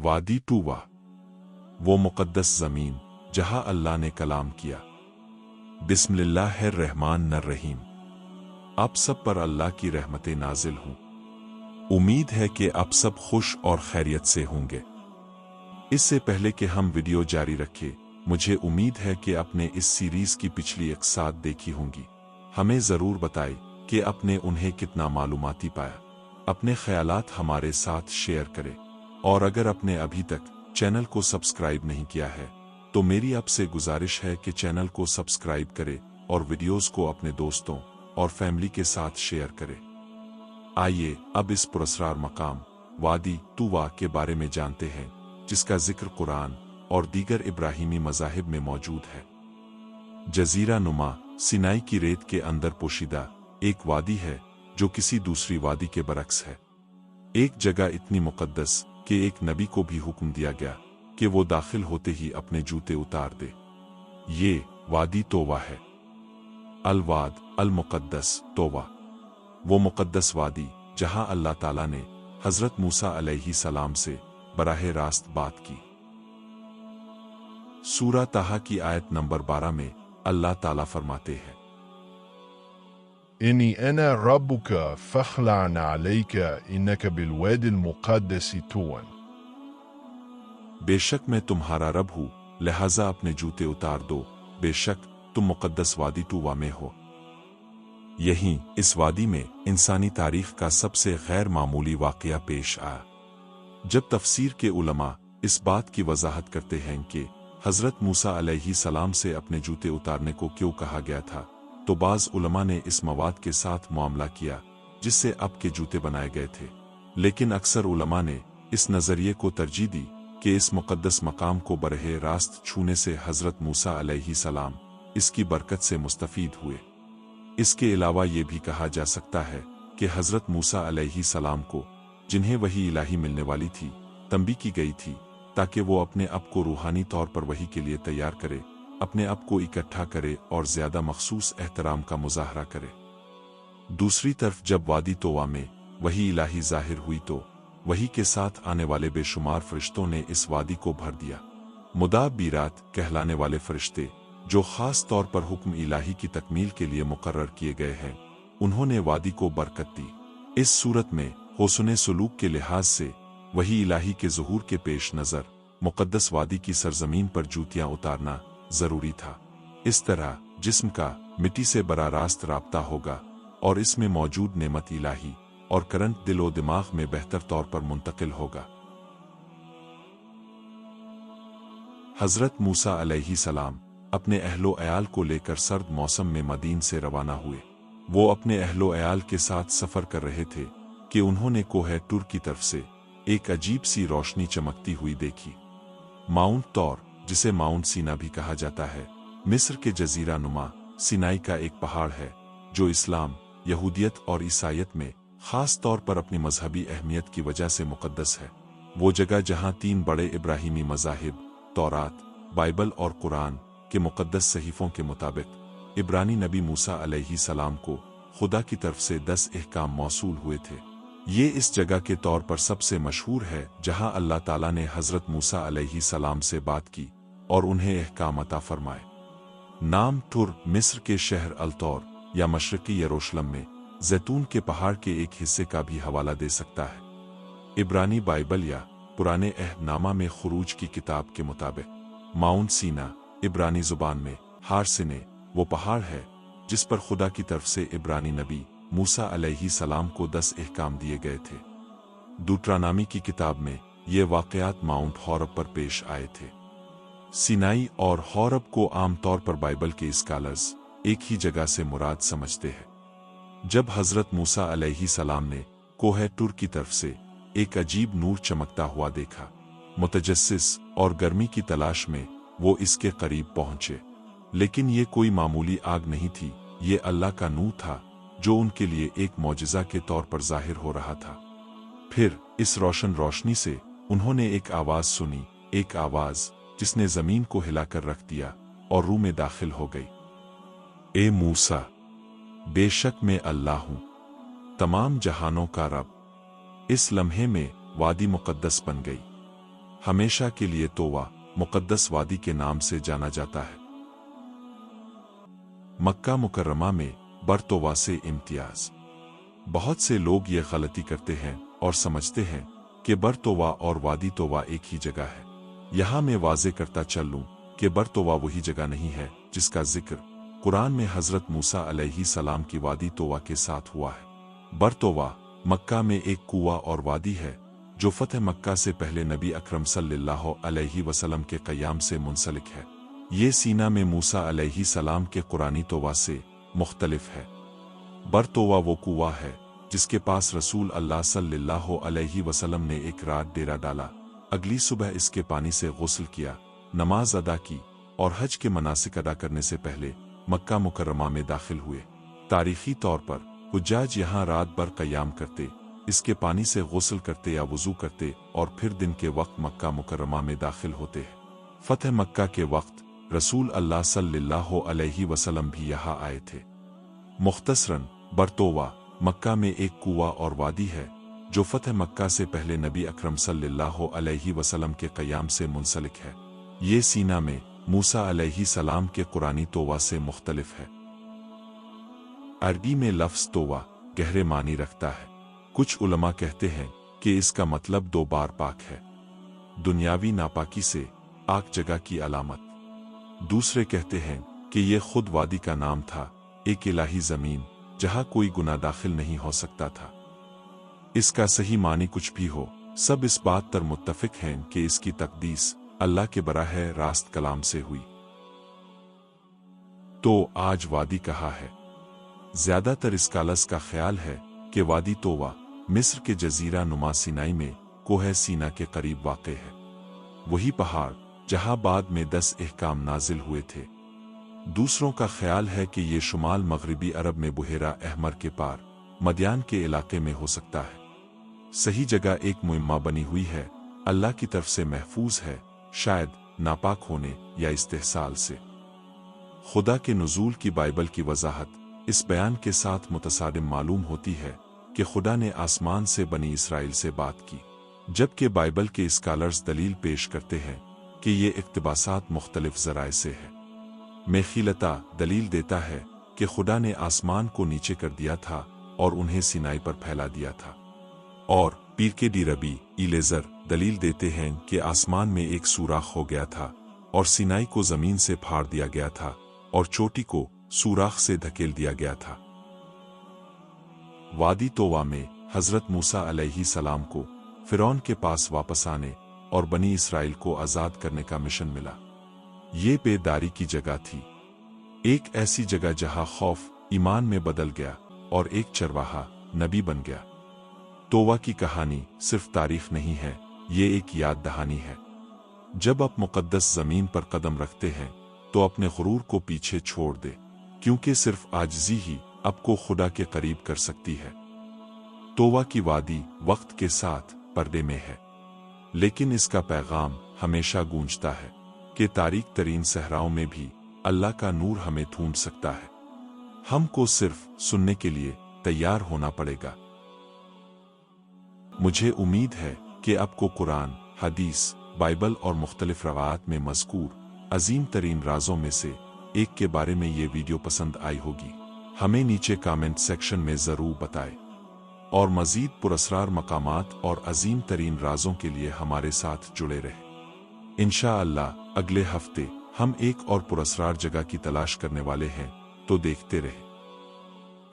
वादी टूवा, वो मुक़द्दस ज़मीन जहाँ अल्लाह ने कलाम किया। बिस्मिल्लाहिर्रहमानिर्रहीम। आप सब पर अल्लाह की रहमतें नाजिल हों। उम्मीद है कि आप सब खुश और खैरियत से होंगे। इससे पहले कि हम वीडियो जारी रखें, मुझे उम्मीद है कि आपने इस सीरीज़ की पिछली अक़सात देखी होंगी। हमें ज़रूर बताएं कि आपने उन्हें कितना मालूमाती पाया। अपने ख्यालात हमारे साथ शेयर करें, और अगर आपने अभी तक चैनल को सब्सक्राइब नहीं किया है तो मेरी आपसे गुजारिश है कि चैनल को सब्सक्राइब करें और वीडियोस को अपने दोस्तों और फैमिली के साथ शेयर करें। आइए अब इस पुरस्कार मकाम वादी तूवा के बारे में जानते हैं, जिसका जिक्र कुरान और दीगर इब्राहिमी मज़ाहिब में मौजूद है। जज़ीरा नुमा सिनाई की रेत के अंदर पोशीदा एक वादी है जो किसी दूसरी वादी के बरक्स है। एक जगह इतनी मुक़द्दस कि एक नबी को भी हुक्म दिया गया कि वो दाखिल होते ही अपने जूते उतार दे। ये वादी तोवा है। अल-वाद अल-मुक़द्दस तोवा, वो मुक़द्दस वादी जहाँ अल्लाह ताला ने हज़रत मूसा अलैहि सलाम से बराह रास्त बात की। सूरा ताहा की आयत नंबर 12 में अल्लाह ताला फरमाते हैं, إني أنا ربك فاخلع عليك إنك بالوادي المقدس طوى। बेशक मैं तुम्हारा रब हूँ, लिहाजा अपने जूते उतार दो, बेशक तुम मुक़द्दस वादी टूवा में हो। यहीं इस वादी में इंसानी तारीख का सबसे गैर मामूली वाक़या पेश आया। जब तफसीर के उलमा इस बात की वजाहत करते हैं कि हज़रत मूसा अलैहि सलाम से अपने जूते उतारने को क्यों कहा गया था, तो बाज़ उलमा ने इस मवाद के साथ मामला किया जिससे अब के जूते बनाए गए थे, लेकिन अक्सर उलमा ने इस नज़रिए को तरजीह दी कि इस मुक़द्दस मकाम को बरह रास्त छूने से हज़रत मूसा अलैहि सलाम इसकी बरकत से मुस्तफ़ीद हुए। इसके अलावा ये भी कहा जा सकता है कि हज़रत मूसा अलैहि सलाम को, जिन्हें वही इलाही मिलने वाली थी, तंबीह की गई थी ताकि वो अपने आप को रूहानी तौर पर वही के लिए तैयार करे, अपने आप को इकट्ठा करे और ज़्यादा मखसूस एहतराम का मुज़ाहरा करे। दूसरी तरफ जब वादी तोवा में वही इलाही ज़ाहिर हुई तो वही के साथ आने वाले बेशुमार फरिश्तों ने इस वादी को भर दिया। मुदाब्बिरात कहलाने वाले फरिश्ते, जो ख़ास तौर पर हुक्म इलाही की तकमील के लिए मुकर्रर किए गए हैं, उन्होंने वादी को बरकत दी। इस सूरत में हुस्न सलूक के लिहाज से वही इलाही के ज़ुहूर के पेश नज़र मुक़द्दस वादी की सरजमीन पर जूतियाँ उतारना ज़रूरी था। इस तरह जिस्म का मिट्टी से बरा रास्त राब्ता होगा और इसमें मौजूद नेमत इलाही और करंट दिल व दिमाग में बेहतर तौर पर मुंतकिल होगा। हज़रत मूसा अलैहि सलाम अपने अहलो अयाल को लेकर सर्द मौसम में मदीन से रवाना हुए। वो अपने अहलो अयाल के साथ सफ़र कर रहे थे कि उन्होंने कोह टूर की तरफ से एक अजीब सी रोशनी चमकती हुई देखी। माउंट तौर, जिसे माउंट सीना भी कहा जाता है, मिस्र के जजीरा नुमा सिनाई का एक पहाड़ है जो इस्लाम, यहूदियत और ईसाइयत में ख़ास तौर पर अपनी मजहबी अहमियत की वजह से मुक़द्दस है। वो जगह जहाँ 3 बड़े इब्राहिमी मज़ाहिब तौरात, बाइबल और कुरान के मुक़द्दस सहीफ़ों के मुताबिक इब्रानी नबी मूसा अलैहि सलाम को खुदा की तरफ से 10 अहकाम मौसूल हुए थे। ये इस जगह के तौर पर सबसे मशहूर है जहाँ अल्लाह ताला ने हज़रत मूसा अलैहि सलाम से बात की और उन्हें अहकाम अता फरमाए। नाम टुर मिस्र के शहर अल-तौर या मशरक़ी यरूशलेम में जैतून के पहाड़ के एक हिस्से का भी हवाला दे सकता है। इब्रानी बाइबल या पुराने अहदनामा में खुरूज की किताब के मुताबिक माउंट सीना इब्रानी ज़ुबान में हारसिने वो पहाड़ है जिस पर खुदा की तरफ से इब्रानी नबी मूसा अलैहि सलाम को 10 अहकाम दिए गए थे। दूतरानामी की किताब में ये वाक़यात माउंट हॉरब पर पेश आए थे। सिनाई और हॉरब को आम तौर पर बाइबल के स्कॉलर्स एक ही जगह से मुराद समझते हैं। जब हज़रत मूसा अलैहि सलाम ने कोह टूर की तरफ से एक अजीब नूर चमकता हुआ देखा, मुतजस्सिस और गर्मी की तलाश में वो इसके करीब पहुंचे, लेकिन ये कोई मामूली आग नहीं थी, ये अल्लाह का नूर था जो उनके लिए एक मौजिज़ा के तौर पर ज़ाहिर हो रहा था। फिर इस रोशनी से उन्होंने एक आवाज़ सुनी, एक आवाज़ जिसने ज़मीन को हिलाकर रख दिया और रूह में दाखिल हो गई। ए मूसा, बेशक मैं अल्लाह हूँ, तमाम जहानों का रब। इस लम्हे में वादी मुक़द्दस बन गई। हमेशा के लिए तोवा मुकद्दस वादी के नाम से जाना जाता है। मक्का मुकर्रमा में बरतोवा से इम्तियाज। बहुत से लोग ये गलती करते हैं और समझते हैं कि बरतोवा और वादी तोवा एक ही जगह है। यहाँ मैं वाज़े करता चल लूँ कि बरतोवा वही जगह नहीं है जिसका जिक्र कुरान में हज़रत मूसा अलैहिस्सलाम की वादी तोवा के साथ हुआ है। बरतोवा मक्का में एक कुआं और वादी है जो फतह मक्का से पहले नबी अकरम सल्लल्लाहु अलैहि वसल्लम के क़याम से मुंसलिक है। ये सीना में मूसा अलैहिस्सलाम के कुरानी तोवा से मुख्तलिफ है। बरतोवा वो कुआं है जिसके पास रसूल अल्लाह सल्लल्लाहु अलैहि वसल्लम ने एक रात डेरा डाला, अगली सुबह इसके पानी से गुस्ल किया, नमाज अदा की और हज के मनासिक अदा करने से पहले मक्का मुकर्रमा में दाखिल हुए। तारीखी तौर पर हुज्जाज यहाँ रात भर क़याम करते, इसके पानी से गुस्ल करते या वुज़ू करते और फिर दिन के वक्त मक्का मुकर्रमा में दाखिल होते हैं। फतह मक्का के वक्त रसूल अल्लाह सल्लल्लाहु अलैहि वसल्लम भी यहाँ आए थे। मुख्तसरन बरतोवा मक्का में एक कुआं और वादी है जो फतह मक्का से पहले नबी अकरम सल्लल्लाहु अलैहि वसल्लम के क़याम से मुंसलिक है। ये सीना में मूसा अलैहिस्सलाम के कुरानी तोवा से मुख्तलिफ है। अरबी में लफ्ज़ तोवा गहरे मानी रखता है। कुछ उलमा कहते हैं कि इसका मतलब दो बार पाक है, दुनियावी नापाकी से आक जगह की अलामत। दूसरे कहते हैं कि ये खुद वादी का नाम था, एक इलाही ज़मीन जहाँ कोई गुनाह दाखिल नहीं हो सकता था। इसका सही मानी कुछ भी हो, सब इस बात पर मुत्तफिक हैं कि इसकी तकदीस अल्लाह के बराह रास्त कलाम से हुई। तो आज वादी कहाँ है? ज्यादातर स्कॉलर्स का ख्याल है कि वादी तोवा मिस्र के जजीरा नुमा सिनाई में कोह सीना के करीब वाक़े है। वही पहाड़ जहाँ बाद में 10 अहकाम नाजिल हुए थे। दूसरों का ख्याल है कि ये शुमाल मगरिबी अरब में बुहेरा अहमर के पार मदियान के इलाके में हो सकता है। सही जगह एक मुइम्मा बनी हुई है, अल्लाह की तरफ से महफूज है, शायद नापाक होने या इस्तेहसाल से। खुदा के नुज़ूल की बाइबल की वजाहत इस बयान के साथ मुतसादिम मालूम होती है कि खुदा ने आसमान से बनी इसराइल से बात की, जबकि बाइबल के स्कॉलर्स दलील पेश करते हैं कि ये इक्तिबासात मुख्तलिफ ज़राए से है। मेखिलता दलील देता है कि खुदा ने आसमान को नीचे कर दिया था और उन्हें सिनाई पर फैला दिया था, और पीर के डी रबी इलेजर दलील देते हैं कि आसमान में एक सुराख हो गया था और सिनाई को ज़मीन से फाड़ दिया गया था और चोटी को सुराख से धकेल दिया गया था। वादी तोवा में हज़रत मूसा अलैहिस्सलाम को फ़िरौन के पास वापस आने और बनी इसराइल को आज़ाद करने का मिशन मिला। ये बेदारी की जगह थी, एक ऐसी जगह जहां खौफ ईमान में बदल गया और एक चरवाहा नबी बन गया। तोवा की कहानी सिर्फ तारीख नहीं है, ये एक याद दहानी है। जब आप मुकद्दस ज़मीन पर कदम रखते हैं तो अपने गुरूर को पीछे छोड़ दे, क्योंकि सिर्फ आजिज़ी ही आपको खुदा के करीब कर सकती है। तोवा की वादी वक्त के साथ पर्दे में है, लेकिन इसका पैगाम हमेशा गूंजता है कि तारीक तरीन सहराओं में भी अल्लाह का नूर हमें ढूंढ सकता है। हमको सिर्फ सुनने के लिए तैयार होना पड़ेगा। मुझे उम्मीद है कि आपको कुरान, हदीस, बाइबल और मुख्तलिफ रवायात में मज़कूर अजीम तरीन राज़ों में से एक के बारे में ये वीडियो पसंद आई होगी। हमें नीचे कमेंट सेक्शन में ज़रूर बताएं और मज़ीद पुरअसरार मकामात और अजीम तरीन राज़ों के लिए हमारे साथ जुड़े रहें। इंशाअल्लाह अगले हफ्ते हम एक और पुरअसरार जगह की तलाश करने वाले हैं, तो देखते रहें।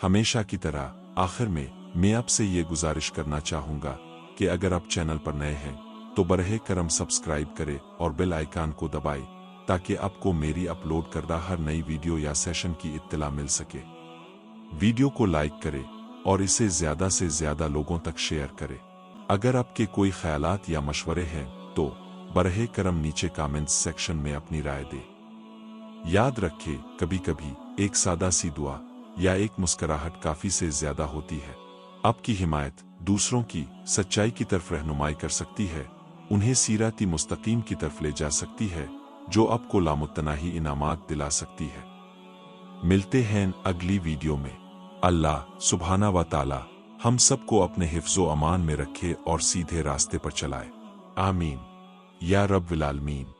हमेशा की तरह आखिर में मैं आपसे ये गुजारिश करना चाहूँगा कि अगर आप चैनल पर नए हैं तो बरहे करम सब्सक्राइब करें और बेल आइकन को दबाएं ताकि आपको मेरी अपलोड करदा हर नई वीडियो या सेशन की इत्तला मिल सके। वीडियो को लाइक करें और इसे ज़्यादा से ज़्यादा लोगों तक शेयर करें। अगर आपके कोई ख्यालात या मशवरे हैं तो बरहे करम नीचे कमेंट्स सेक्शन में अपनी राय दें। याद रखें, कभी कभी एक सादा सी दुआ या एक मुस्कुराहट काफ़ी से ज़्यादा होती है। आपकी हिमायत दूसरों की सच्चाई की तरफ रहनुमाई कर सकती है, उन्हें सीराती मुस्तकीम की तरफ ले जा सकती है, जो आपको लामुतनाही इनामात दिला सकती है। मिलते हैं अगली वीडियो में। अल्लाह सुब्हाना व ताला हम सबको अपने हिफ्ज़ो अमान में रखे और सीधे रास्ते पर चलाए। आमीन। یا رب العالمین